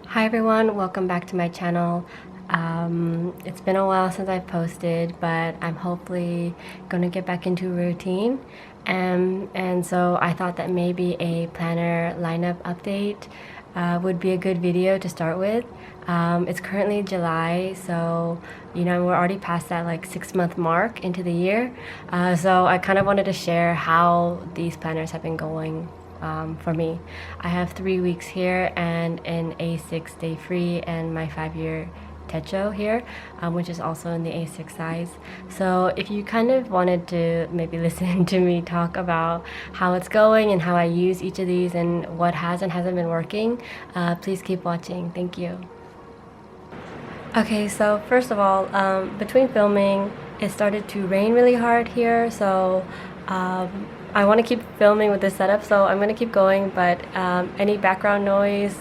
Hi everyone, welcome back to my channel. It's been a while since I've posted, but I'm hopefully gonna get back into routine. And so I thought that maybe a planner lineup update would be a good video to start with. It's currently July, so we're already past that like 6-month mark into the year. So I kind of wanted to share how these planners have been going for me. I have 3 weeks here and an A6 day free and my 5-year techo here, which is also in the A6 size. So if you kind of wanted to maybe listen to me talk about how it's going and how I use each of these and what has and hasn't been working, please keep watching. Thank you. Okay, so first of all, between filming, it started to rain really hard here, so I want to keep filming with this setup, so I'm going to keep going, but any background noise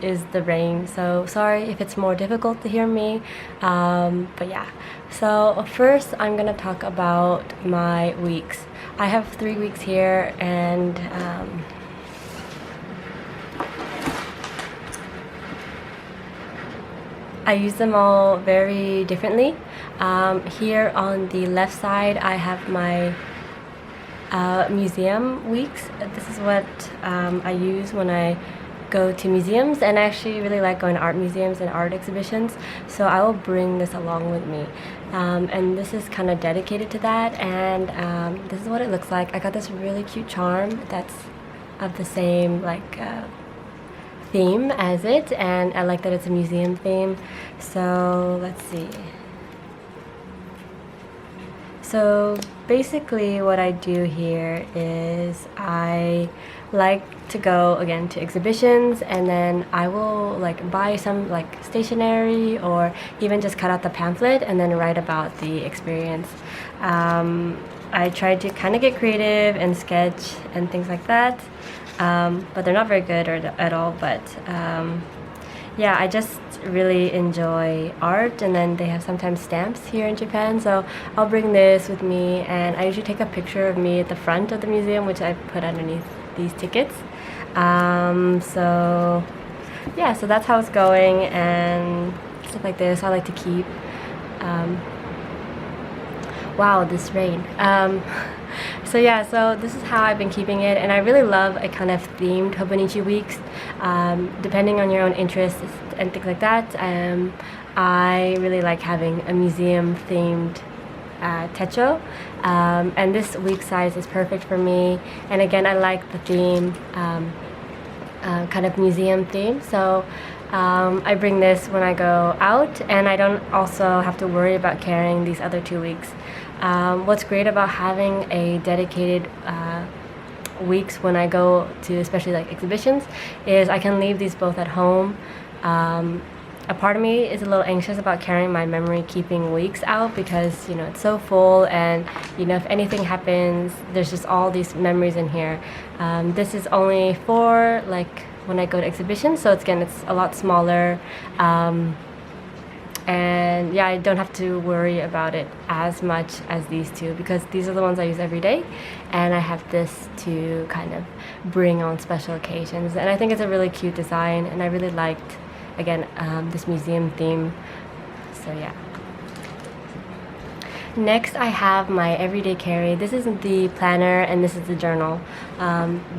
is the rain, so sorry if it's more difficult to hear me, but yeah. So first I'm going to talk about my weeks. I have 3 weeks here, and I use them all very differently. Here on the left side I have my museum weeks. This is what I use when I go to museums, and I actually really like going to art museums and art exhibitions, so I will bring this along with me. And this is kind of dedicated to that, and this is what it looks like. I got this really cute charm that's of the same like theme as it, and I like that it's a museum theme. So let's see. So basically what I do here is I like to go again to exhibitions, and then I will like buy some like stationery or even just cut out the pamphlet and then write about the experience. I try to kind of get creative and sketch and things like that, but they're not very good at all, but yeah, I just really enjoy art, and then they have sometimes stamps here in Japan, so I'll bring this with me, and I usually take a picture of me at the front of the museum, which I put underneath these tickets. So yeah, so that's how it's going and stuff like this. I like to keep wow, this rain. So yeah, so this is how I've been keeping it, and I really love a kind of themed Hobonichi weeks, depending on your own interests and things like that. I really like having a museum themed techo, and this week size is perfect for me, and again I like the theme, kind of museum theme, so I bring this when I go out, and I don't also have to worry about carrying these other 2 weeks. What's great about having a dedicated weeks when I go to especially like exhibitions is I can leave these both at home. A part of me is a little anxious about carrying my memory keeping weeks out because it's so full, and if anything happens, there's just all these memories in here. This is only for like when I go to exhibitions, so it's a lot smaller, and yeah, I don't have to worry about it as much as these two, because these are the ones I use every day, and I have this to kind of bring on special occasions, and I think it's a really cute design, and I really liked, again, this museum theme, so yeah. Next I have my everyday carry. This is the planner and this is the journal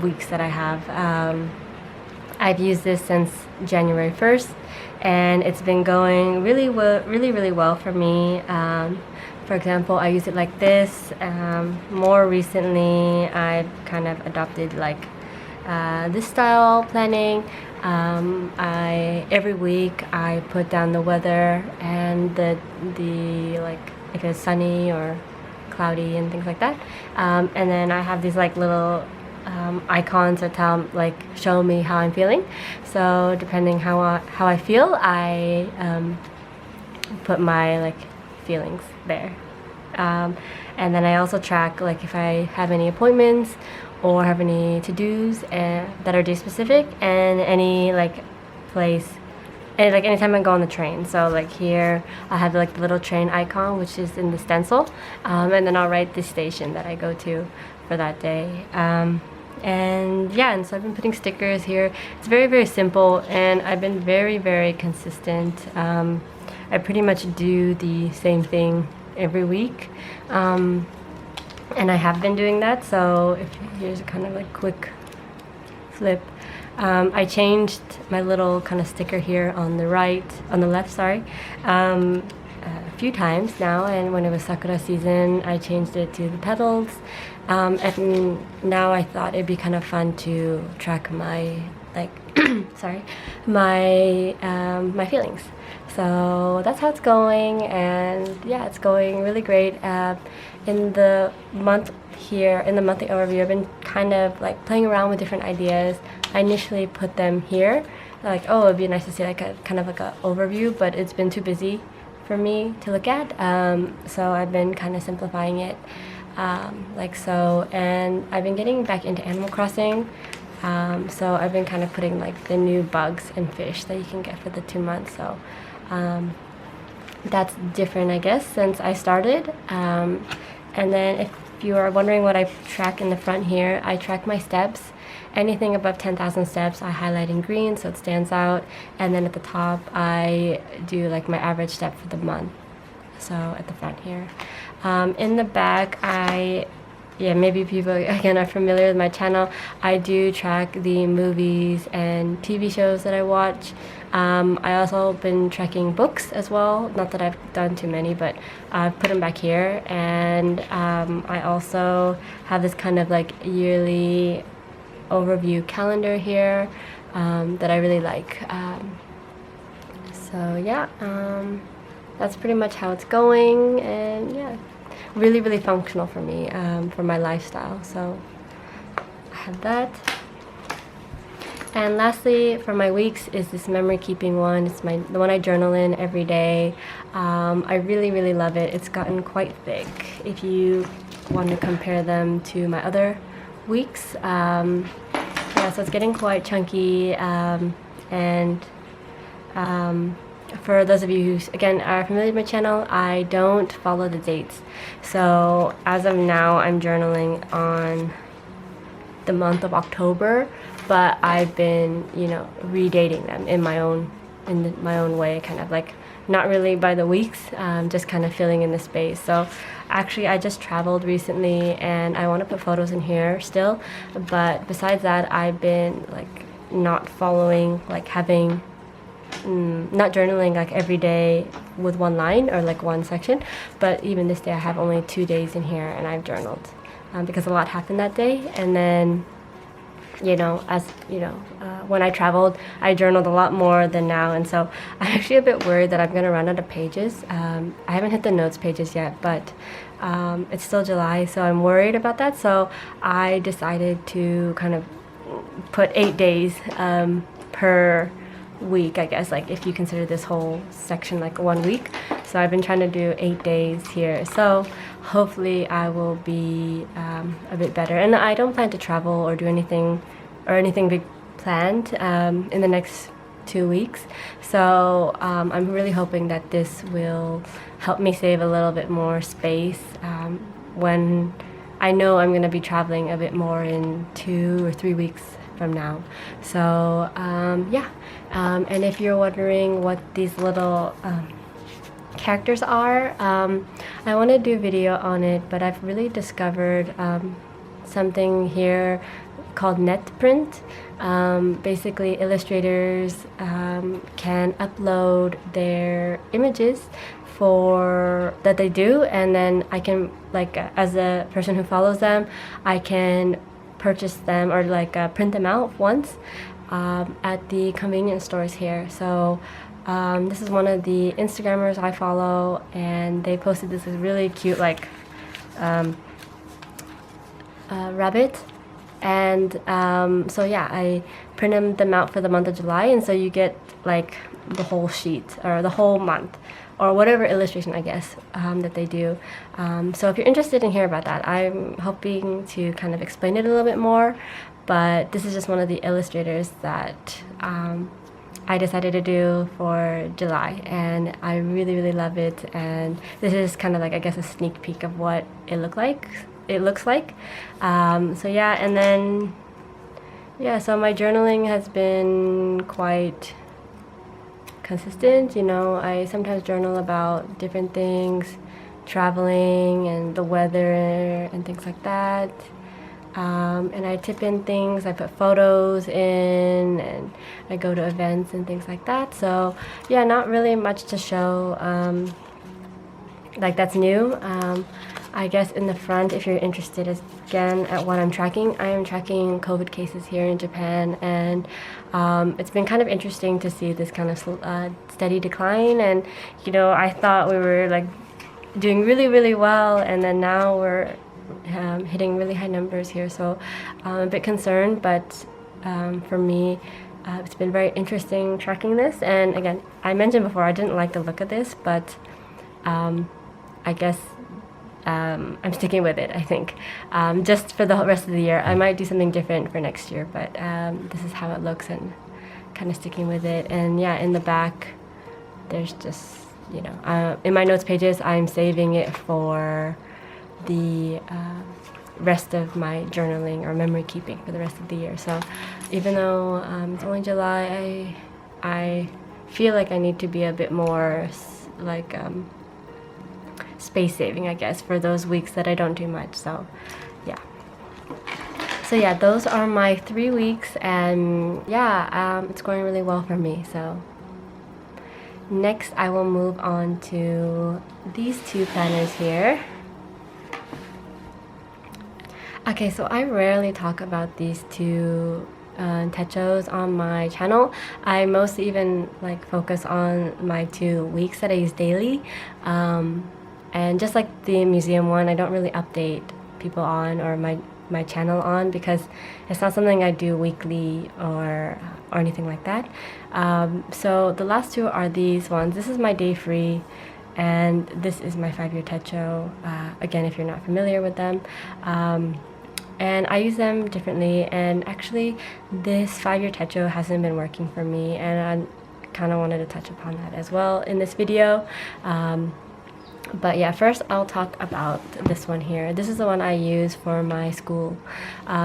weeks that I have. I've used this since January 1st, and it's been going really well for me. For example, I use it like this. More recently I've kind of adopted like this style planning. Every week I put down the weather and the like if it's sunny or cloudy and things like that, and then I have these like little icons that show me how I'm feeling. So depending how I feel, I put my like feelings there, and then I also track like if I have any appointments or have any to-dos that are day specific, and any like place, and like anytime I go on the train. So like here I have like the little train icon, which is in the stencil, and then I'll write the station that I go to for that day. And yeah, and so I've been putting stickers here. It's very, very simple, and I've been very, very consistent. I pretty much do the same thing every week, and I have been doing that. So here's a kind of like quick flip. I changed my little kind of sticker here on the left, sorry, a few times now, and when it was Sakura season, I changed it to the petals. And now I thought it'd be kind of fun to track my sorry, my feelings. So that's how it's going, and yeah, it's going really great. In the month here, in the monthly overview, I've been kind of like playing around with different ideas. I initially put them here, like, oh, it'd be nice to see like a kind of like an overview, but it's been too busy for me to look at. So I've been kind of simplifying it, like so. And I've been getting back into Animal Crossing. So I've been kind of putting like the new bugs and fish that you can get for the 2 months. So that's different, I guess, since I started. And then if you are wondering what I track in the front here, I track my steps. Anything above 10,000 steps I highlight in green so it stands out, and then at the top I do like my average step for the month, so at the front here. In the back, maybe people again are familiar with my channel. I do track the movies and TV shows that I watch. I also been tracking books as well, not that I've done too many, but I've put them back here. And I also have this kind of like yearly overview calendar here that I really like. So yeah, that's pretty much how it's going, and yeah, really, really functional for me, for my lifestyle. So I have that. And lastly, for my weeks is this memory keeping one. It's the one I journal in every day. I really, really love it. It's gotten quite thick if you want to compare them to my other weeks. Yeah, so it's getting quite chunky, and for those of you who again are familiar with my channel, I don't follow the dates. So as of now, I'm journaling on the month of October, but I've been, redating them in my own way, kind of like not really by the weeks, just kind of filling in the space. So actually, I just traveled recently, and I want to put photos in here still, but besides that, I've been like not following, like having not journaling like every day with one line or like one section. But even this day, I have only 2 days in here, and I've journaled because a lot happened that day. And then when I traveled, I journaled a lot more than now, and so I'm actually a bit worried that I'm gonna run out of pages. I haven't hit the notes pages yet, but it's still July, so I'm worried about that. So I decided to kind of put 8 days per week, I guess, like if you consider this whole section like 1 week. So I've been trying to do 8 days here, so hopefully I will be a bit better. And I don't plan to travel or do anything big planned in the next 2 weeks, so I'm really hoping that this will help me save a little bit more space when I know I'm going to be traveling a bit more in 2 or 3 weeks from now. So yeah, and if you're wondering what these little characters are, I want to do a video on it, but I've really discovered something here called net print. Basically, illustrators can upload their images that they do, and then I can, like, as a person who follows them, I can purchase them or like print them out once at the convenience stores here. So this is one of the Instagrammers I follow, and they posted this really cute like rabbit, and so yeah, I printed them out for the month of July, and so you get like the whole sheet or the whole month or whatever illustration, I guess, that they do. So if you're interested in hearing about that, I'm hoping to kind of explain it a little bit more, but this is just one of the illustrators that I decided to do for July, and I really, really love it. And this is kind of like, I guess, a sneak peek of what it looks like. So yeah, and then yeah, so my journaling has been quite consistent. You know, I sometimes journal about different things, traveling and the weather and things like that. And I tip in things, I put photos in, and I go to events and things like that. So yeah, not really much to show like that's new. I guess in the front, if you're interested again at what I'm tracking, I am tracking COVID cases here in Japan, and it's been kind of interesting to see this kind of steady decline. And you know, I thought we were like doing really well, and then now we're hitting really high numbers here, so I'm a bit concerned, but for me it's been very interesting tracking this. And again, I mentioned before I didn't like the look of this, but I guess I'm sticking with it, I think. Just for the rest of the year. I might do something different for next year, but this is how it looks, and kind of sticking with it. And yeah, in the back there's just, you know, in my notes pages I'm saving it for the rest of my journaling or memory keeping for the rest of the year. So even though it's only July, I feel like I need to be a bit more like space saving, I guess, for those weeks that I don't do much. So yeah, those are my 3 weeks, and yeah, it's going really well for me. So next I will move on to these two planners here. Okay, so I rarely talk about these two techos on my channel. I mostly even like focus on my 2 weeks that I use daily, and just like the museum one, I don't really update people on, or my channel on, because it's not something I do weekly or anything like that. So the last two are these ones. This is my day free, and this is my 5-year techo. Again, if you're not familiar with them. And I use them differently, and actually this 5-year techo hasn't been working for me, and I kind of wanted to touch upon that as well in this video. But yeah, first I'll talk about this one here. This is the one I use for my school.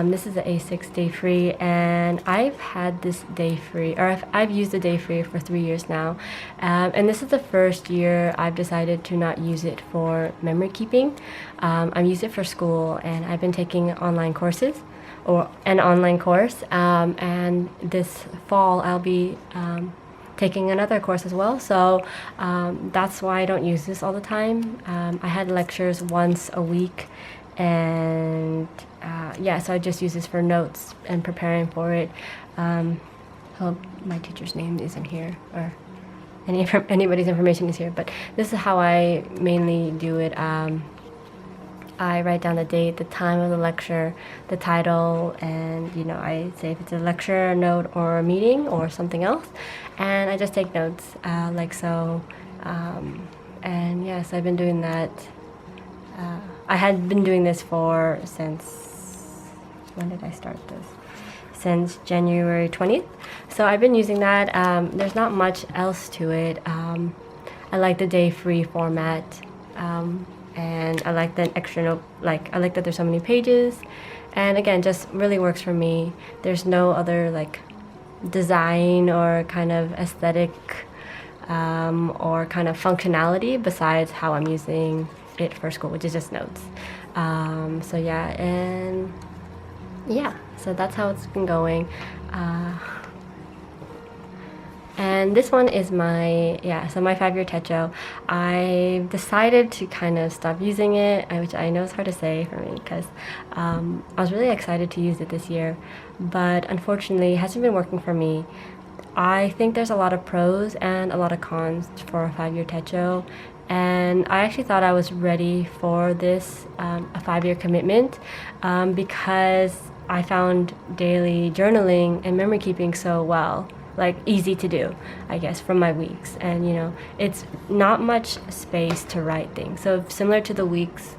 This is the A6 day free, and I've had this day free, or I've used the day free for 3 years now. And this is the first year I've decided to not use it for memory keeping. I've used it for school, and I've been taking online courses, or an online course. And this fall I'll be taking another course as well, so that's why I don't use this all the time. I had lectures once a week, and yeah, so I just use this for notes and preparing for it. Hope my teacher's name isn't here, or anybody's information is here, but this is how I mainly do it. I write down the date, the time of the lecture, the title, and you know, I say if it's a lecture, a note, or a meeting, or something else, and I just take notes like so. And yes, I've been doing that. I had been doing this since, when did I start this? Since January 20th. So I've been using that. There's not much else to it. I like the day free format. And I like the extra note, I like that there's so many pages, and again, just really works for me. There's no other like design or kind of aesthetic or kind of functionality besides how I'm using it for school, which is just notes. So yeah, and yeah, so that's how it's been going. And this one is my 5-year techo. I decided to kind of stop using it, which I know is hard to say for me, because I was really excited to use it this year, but unfortunately it hasn't been working for me. I think there's a lot of pros and a lot of cons for a 5-year techo, and I actually thought I was ready for this, a 5-year commitment, because I found daily journaling and memory keeping so well. Like easy to do, I guess, from my weeks, and you know, it's not much space to write things. So similar to the weeks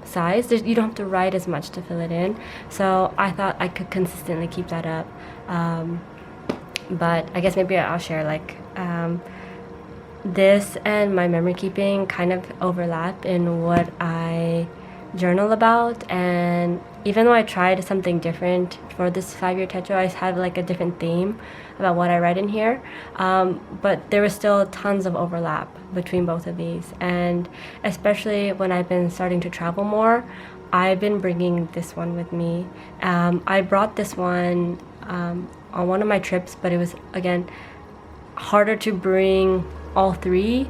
size, you don't have to write as much to fill it in. So I thought I could consistently keep that up. But I guess maybe I'll share like this and my memory keeping kind of overlap in what I journal about. And even though I tried something different for this 5-year techo, I had like a different theme about what I read in here, but there was still tons of overlap between both of these. And especially when I've been starting to travel more, I've been bringing this one with me. I brought this one on one of my trips, but it was, again, harder to bring all three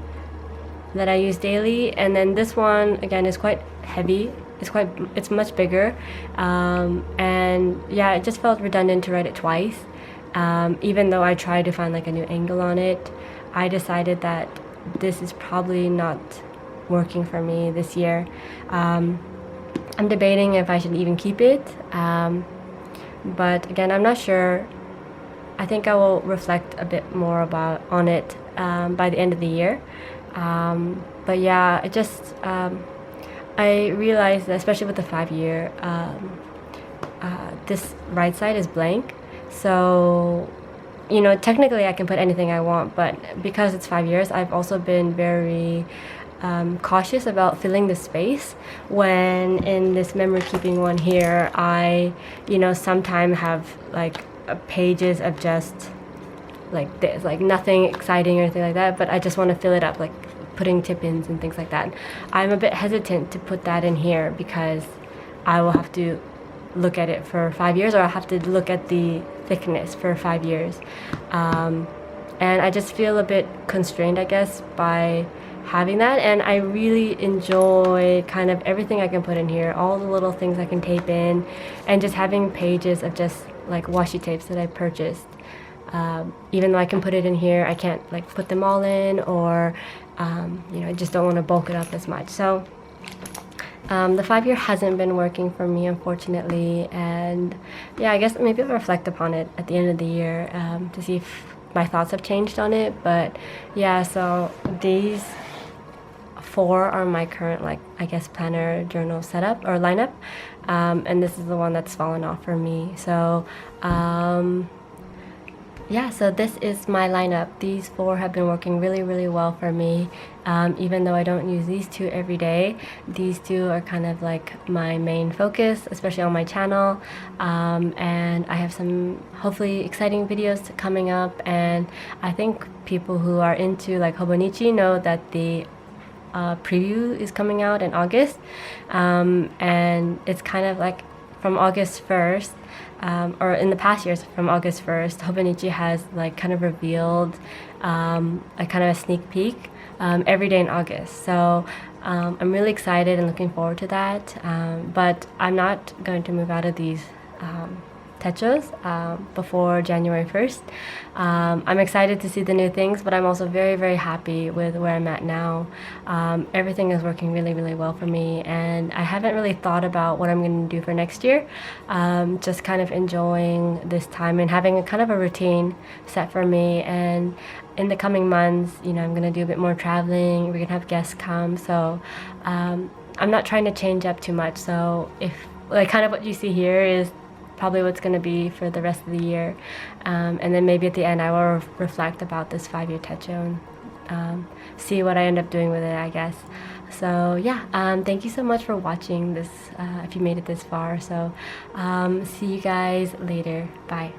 that I use daily. And then this one, again, is quite heavy. It's much bigger. And yeah, it just felt redundant to write it twice. Even though I tried to find like a new angle on it, I decided that this is probably not working for me this year. I'm debating if I should even keep it, but again, I'm not sure. I think I will reflect a bit more on it by the end of the year. But yeah, it just I realized that, especially with the 5-year, this right side is blank. So, you know, technically I can put anything I want, but because it's 5 years, I've also been very cautious about filling the space. When in this memory keeping one here, I, you know, sometimes have like pages of just like this, like nothing exciting or anything like that, but I just want to fill it up, like putting tip-ins and things like that. I'm a bit hesitant to put that in here because I will have to look at it for 5 years, or I'll have to look at the thickness for 5 years. And I just feel a bit constrained, I guess, by having that. And I really enjoy kind of everything I can put in here, all the little things I can tape in, and just having pages of just like washi tapes that I purchased. Even though I can put it in here, I can't like put them all in, or you know, I just don't want to bulk it up as much. So the 5-year hasn't been working for me, unfortunately. And yeah, I guess maybe I'll reflect upon it at the end of the year to see if my thoughts have changed on it. But yeah, so these 4 are my current, like, I guess, planner journal setup or lineup, and this is the one that's fallen off for me. So yeah, so this is my lineup. These 4 have been working really, really well for me. Even though I don't use these 2 every day, these 2 are kind of like my main focus, especially on my channel. And I have some hopefully exciting videos coming up, and I think people who are into like Hobonichi know that the preview is coming out in August, and it's kind of like from August 1st, or in the past years from August 1st, Hobonichi has like kind of revealed a kind of a sneak peek every day in August. So I'm really excited and looking forward to that, but I'm not going to move out of these techos before January 1st. I'm excited to see the new things, but I'm also very, very happy with where I'm at now. Everything is working really, really well for me, and I haven't really thought about what I'm going to do for next year. Just kind of enjoying this time and having a kind of a routine set for me. And in the coming months, you know, I'm going to do a bit more traveling. We're going to have guests come, so I'm not trying to change up too much. So if like kind of what you see here is probably what's going to be for the rest of the year, and then maybe at the end I will reflect about this 5-year techo and see what I end up doing with it, I guess. So yeah, thank you so much for watching this, if you made it this far. So see you guys later. Bye.